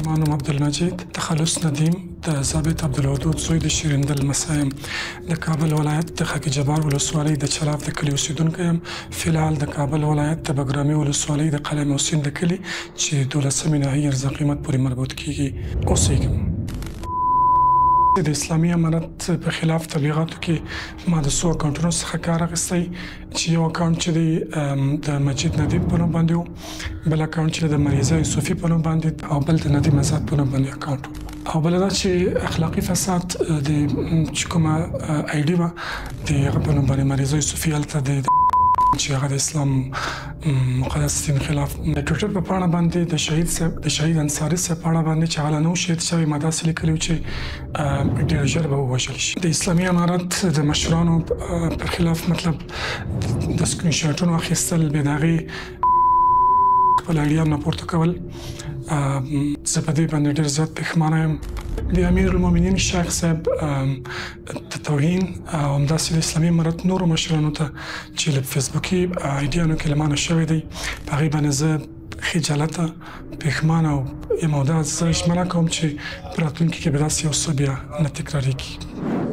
زما نوم عبدالمجید تخلص ندیم د ضابط عبدالودود زوی د شیریندل لمسی یم. د کابل ولایت د خاک جبار ولسوالۍ د چلاف د کلي اوسېدونکی یم. فلحال د کابل ولایت د بګرامي ولسوالۍ د قلعه محسن د کلي چې 12مې ناحیې ارزه قیمت پورې مربوط کیږي اوسېږم. د اسلامي امارت په خلاف تبلیغاتو کې ما د څو اکاونټونو څخه کار اخیستی چې یو اکاونټ چې دی د مجید ندیم په نوم باندې و، بل اکاونټ چې د مریضه یوسفي په نوم باندې، او بل د ندیم آزاد په نوم باندې اکاونټ و. او بله دا چې اخلاقي فساد د چې کومه آی ډي وه د هغه په نوم باندې مریضه یوسفي هلته د چې هغه د اسلام مقدس دین خلاف د ټویټر په پاڼه باندې د شهید انصاري صاحب پاڼه باندې چې هغه نه و شهید شوی، ما داسې لیکلي و چې ډېر ژر به ووژل شي. د اسلامي امارت د مشرانو پر خلاف مطلب د سکرین شاټونو اخیستل، بیا د هغې خپل آیډیا راپورته کول، زه په دې باندې ډېر زیات پښېمانه یم. د امیر المؤمنین شیخ صاحب د توهین او همداسې د اسلامي امارت نورو مشرانو ته چې له فیسبوکي آیډیانو کې له مانه شوی دی، په هغې باندې زه خجالته پښېمانه یم او دا زه ژمنه کوم چې په راتلونکي کې به داسې یو څه بیا نه تکرارېږي.